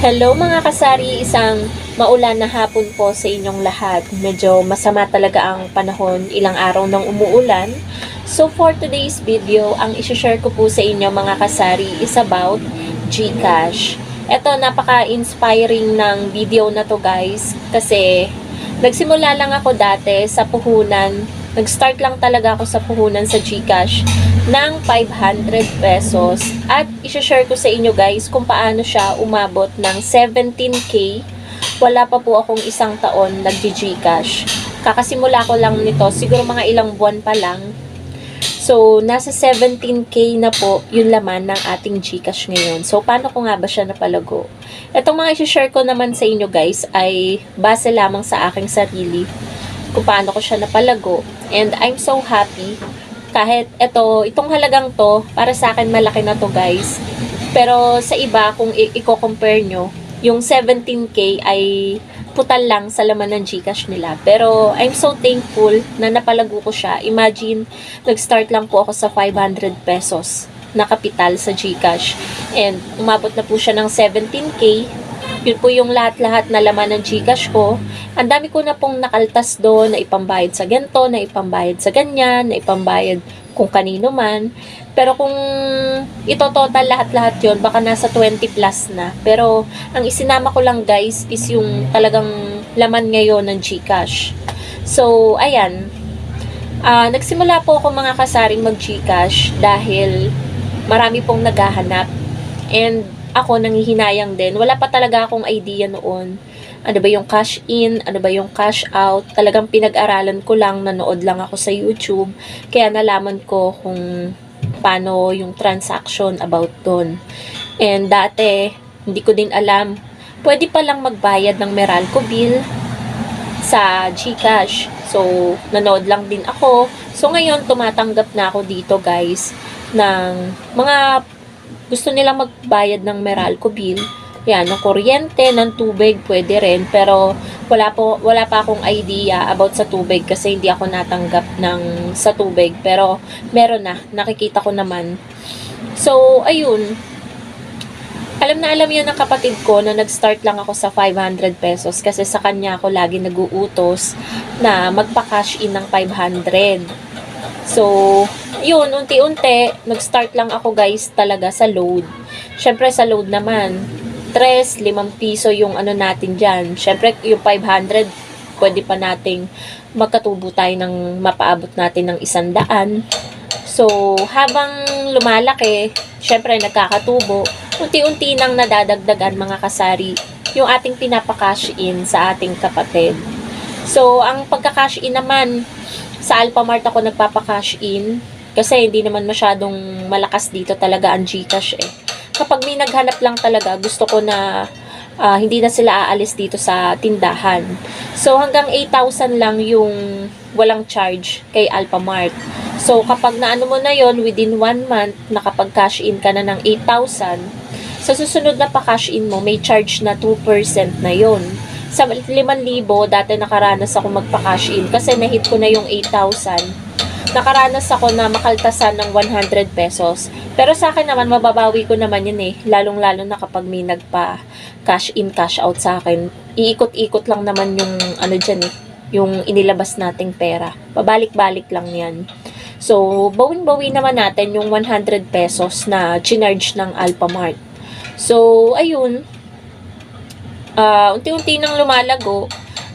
Hello mga kasari, isang maulan na hapon po sa inyong lahat. Medyo masama talaga ang panahon, ilang araw nang umuulan. So for today's video, ang isi-share ko po sa inyo mga kasari is about GCash. Ito, napaka-inspiring ng video na to guys, kasi nagsimula lang ako dati sa puhunan. Nag-start lang talaga ako sa puhunan sa GCash ng 500 pesos. At isi-share ko sa inyo guys kung paano siya umabot ng 17K. Wala pa po akong isang taon nag-GCash. Kakasimula ko lang nito, siguro mga ilang buwan pa lang. So, nasa 17K na po yung laman ng ating GCash ngayon. So, paano ko nga ba siya napalago? Itong mga isi-share ko naman sa inyo guys ay base lamang sa aking sarili kung paano ko siya napalago. And I'm so happy. Kahit itong halagang to, para sa akin malaki na to guys. Pero sa iba, kung i-compare nyo, yung 17K ay putal lang sa laman ng GCash nila. Pero I'm so thankful na napalago ko siya. Imagine, nag-start lang po ako sa 500 pesos na kapital sa GCash. And umabot na po siya ng 17K. Yun po yung lahat-lahat na laman ng GCash ko. Ang dami ko na pong nakaltas doon, na ipambayad sa ganito, na ipambayad sa ganyan, na ipambayad kung kanino man. Pero kung ito total lahat-lahat yun, baka nasa 20 plus na. Pero ang isinama ko lang guys is yung talagang laman ngayon ng GCash. So, ayan. Nagsimula po ako mga kasaring mag-GCash dahil marami pong naghahanap. And ako nanghihinayang din. Wala pa talaga akong idea noon. Ano ba yung cash in? Ano ba yung cash out? Talagang pinag-aralan ko lang, nanood lang ako sa YouTube. Kaya nalaman ko kung paano yung transaction about doon. And dati, hindi ko din alam. Pwede palang magbayad ng Meralco bill sa GCash. So, nanood lang din ako. So, ngayon, tumatanggap na ako dito guys ng mga gusto nilang magbayad ng Meralco bill. Yan, ng kuryente, ng tubig, pwede rin. Pero wala pa akong idea about sa tubig kasi hindi ako natanggap sa tubig. Pero meron na, nakikita ko naman. So, ayun. Alam na alam yan ng kapatid ko na nag-start lang ako sa 500 pesos kasi sa kanya ako lagi nag-uutos na magpa-cash in ng 500. So, yun, unti-unti, nag-start lang ako guys talaga sa load. Syempre sa load naman, 3, 5 piso yung ano natin dyan. Syempre yung 500, pwede pa nating magkatubo tayo ng mapaabot natin ng 100. So, habang lumalaki, syempre nagkakatubo, unti-unti nang nadadagdagan mga kasari yung ating pinapa-cash in sa ating kapatid. So, ang pagka-cash in naman, sa Alphamart ako nagpapa-cash in kasi hindi naman masyadong malakas dito talaga ang GCash eh. Kapag may naghanap lang talaga, gusto ko na hindi na sila aalis dito sa tindahan. So, hanggang 8,000 lang yung walang charge kay Alphamart. So, kapag naano mo na yon within 1 month, nakapag-cash in ka na ng 8,000, sa susunod na pa-cash in mo, may charge na 2% na yon. Sa 5,000, dati nakaranas ako magpa-cash in kasi nahit ko na yung 8,000. Nakaranas ako na makaltasan ng 100 pesos. Pero sa akin naman, mababawi ko naman yun eh. Lalong-lalo na kapag may nagpa-cash in, cash out sa akin. Iikot-ikot lang naman yung ano dyan eh. Yung inilabas nating pera. Pabalik-balik lang yan. So, bawing-bawi naman natin yung 100 pesos na chinarge ng Alphamart. So, ayun. Unti-unti nang lumalago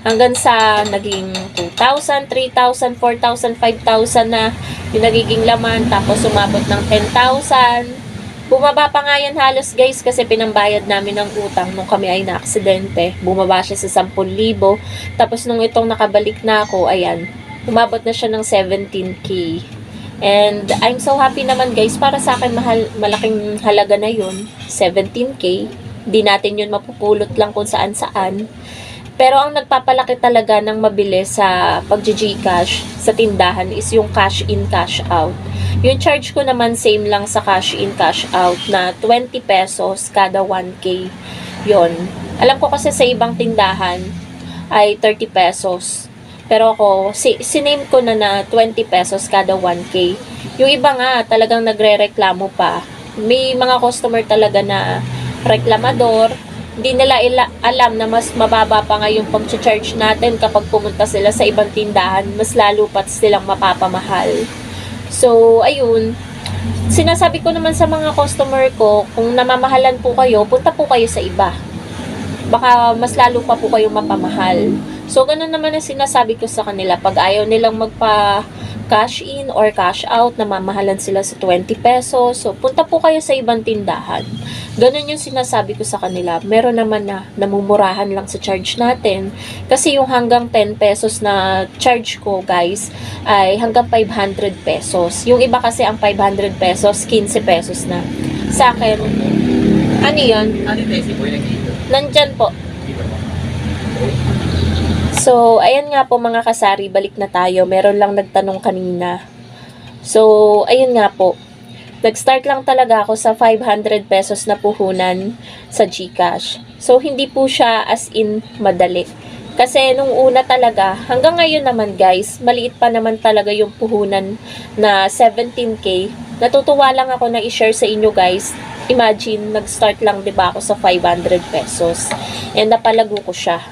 hanggang sa naging 2,000, 3,000, 4,000, 5,000 na yung nagiging laman. Tapos umabot ng 10,000. Bumaba pa nga yan halos guys kasi pinambayad namin ng utang nung kami ay na-aksidente. Bumaba siya sa 10,000. Tapos nung itong nakabalik na ako, ayan, umabot na siya ng 17K. And I'm so happy naman guys. Para sa akin, malaking halaga na yun. 17K. Hindi natin yun mapupulot lang kung saan-saan. Pero ang nagpapalaki talaga ng mabilis sa pag-GCash sa tindahan is yung cash in, cash out. Yung charge ko naman same lang sa cash in, cash out na 20 pesos kada 1K. Yon. Alam ko kasi sa ibang tindahan ay 30 pesos. Pero ako, siname ko na 20 pesos kada 1K. Yung iba nga talagang nagre-reklamo pa. May mga customer talaga na reklamador hindi nila alam na mas mababa pa nga yung pag-charge natin kapag pumunta sila sa ibang tindahan, mas lalo pa silang mapapamahal. So, ayun, sinasabi ko naman sa mga customer ko, kung namamahalan po kayo, punta po kayo sa iba. Baka mas lalo pa po kayo mapamahal. So, ganun naman ang sinasabi ko sa kanila. Pag ayaw nilang magpa-cash in or cash out, namamahalan sila sa 20 pesos. So, punta po kayo sa ibang tindahan. Ganun yung sinasabi ko sa kanila. Meron naman na namumurahan lang sa charge natin. Kasi yung hanggang 10 pesos na charge ko, guys, ay hanggang 500 pesos. Yung iba kasi ang 500 pesos, 15 pesos na. Sa akin, ano yun? Ano yung Tessie po yung nag-iito? Nandyan po. So, ayan nga po mga kasari, balik na tayo. Meron lang nagtanong kanina. So, ayun nga po. Nag-start lang talaga ako sa 500 pesos na puhunan sa GCash. So, hindi po siya as in madali. Kasi nung una talaga, hanggang ngayon naman guys, maliit pa naman talaga yung puhunan na 17K. Natutuwa lang ako na i-share sa inyo guys. Imagine, nag-start lang 'di ba ako sa 500 pesos. And napalago ko siya.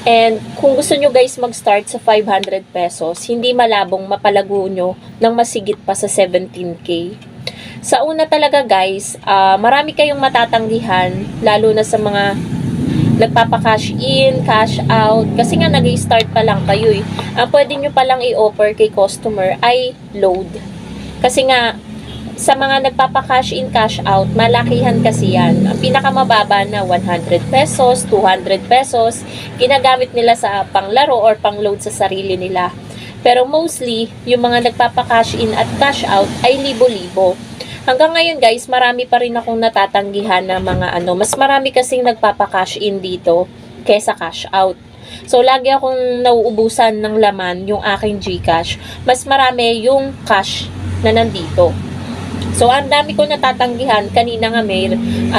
And kung gusto nyo guys mag-start sa 500 pesos, hindi malabong mapalago nyo ng masigit pa sa 17K. Sa una talaga guys, marami kayong matatanggihan, lalo na sa mga nagpapa-cash in, cash out, kasi nga nag-start pa lang kayo eh. Ang pwede nyo palang i-offer kay customer ay load. Kasi nga, sa mga nagpapa-cash in, cash out, malakihan kasi yan. Ang pinakamababa na 100 pesos, 200 pesos, ginagamit nila sa panglaro or pangload sa sarili nila. Pero mostly, yung mga nagpapa-cash in at cash out ay libo-libo. Hanggang ngayon guys, marami pa rin akong natatanggihan na mga mas marami kasing nagpapa-cash in dito kaysa cash out. So, lagi akong nauubusan ng laman yung aking GCash. Mas marami yung cash na nandito. So, ang dami ko natatanggihan. Kanina nga may,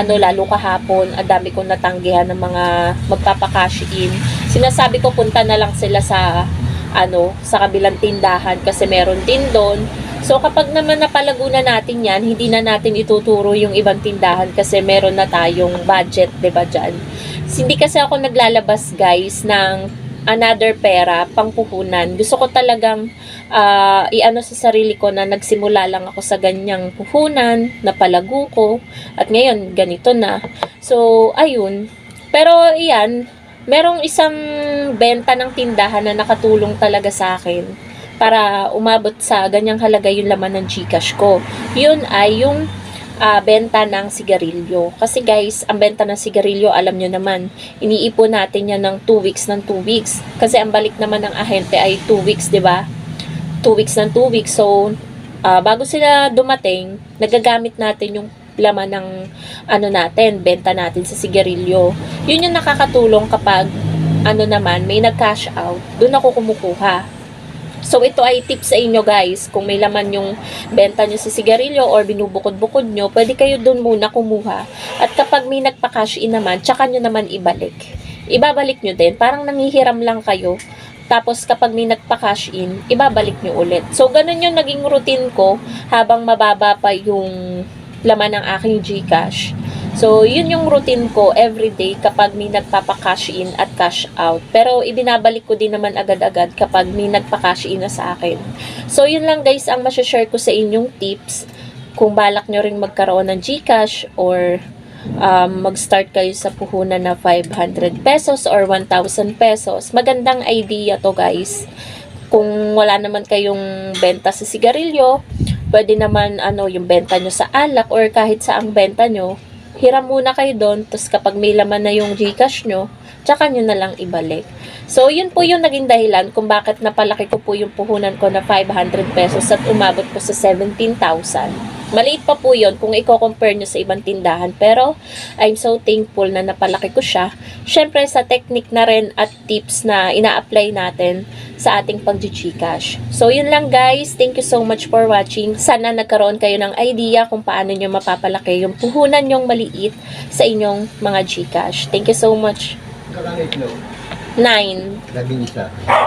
lalo kahapon, ang dami ko natanggihan ng mga magpapakash in. Sinasabi ko, punta na lang sila sa, sa kabilang tindahan kasi meron din doon. So, kapag naman napalago na natin yan, hindi na natin ituturo yung ibang tindahan kasi meron na tayong budget, diba dyan? Hindi kasi ako naglalabas, guys, ng another pera, pangpuhunan. Gusto ko talagang sa sarili ko na nagsimula lang ako sa ganyang puhunan, napalago ko, at ngayon, ganito na. So, ayun. Pero, iyan, merong isang benta ng tindahan na nakatulong talaga sa akin para umabot sa ganyang halaga yung laman ng GCash ko. Yun ay yung benta ng sigarilyo. Kasi guys, ang benta ng sigarilyo, alam nyo naman, iniipon natin yan ng 2 weeks ng 2 weeks. Kasi ang balik naman ng ahente ay 2 weeks, di ba? 2 weeks ng 2 weeks. So, bago sila dumating, nagagamit natin yung laman ng natin, benta natin sa sigarilyo. Yun yung nakakatulong kapag may nag-cash out, doon ako kumukuha. So, ito ay tips sa inyo guys. Kung may laman yung benta nyo sa sigarilyo or binubukod-bukod nyo, pwede kayo dun muna kumuha. At kapag may nagpa-cash in naman, tsaka nyo naman ibalik. Ibabalik nyo din. Parang nangihiram lang kayo. Tapos, kapag may nagpa-cash in, ibabalik nyo ulit. So, ganun yung naging routine ko habang mababa pa yung laman ng aking GCash. So, yun yung routine ko everyday kapag may nagpapa-cash in at cash out. Pero, ibinabalik ko din naman agad-agad kapag may nagpa-cash in na sa akin. So, yun lang guys ang masashare ko sa inyong tips. Kung balak nyo ring magkaroon ng GCash or mag-start kayo sa puhunan na 500 pesos or 1,000 pesos. Magandang idea to guys. Kung wala naman kayong benta sa sigarilyo, pwede naman yung benta nyo sa alak or kahit saang benta nyo, hiram muna kayo doon, tapos kapag may laman na yung GCash nyo, tsaka nyo na lang ibalik. So, yun po yung naging dahilan kung bakit napalaki ko po yung puhunan ko na 500 pesos at umabot po sa 17,000. Maliit pa po yun kung i-compare nyo sa ibang tindahan. Pero, I'm so thankful na napalaki ko siya. Siyempre, sa technique na rin at tips na ina-apply natin sa ating pag-GCash. So, yun lang guys. Thank you so much for watching. Sana nagkaroon kayo ng idea kung paano nyo mapapalaki yung puhunan nyong maliit sa inyong mga GCash. Thank you so much. 9.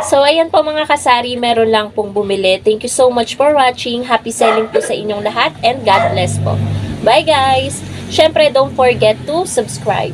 So, ayan po mga kasari, meron lang pong bumili. Thank you so much for watching. Happy selling po sa inyong lahat and God bless po. Bye guys! Syempre, don't forget to subscribe.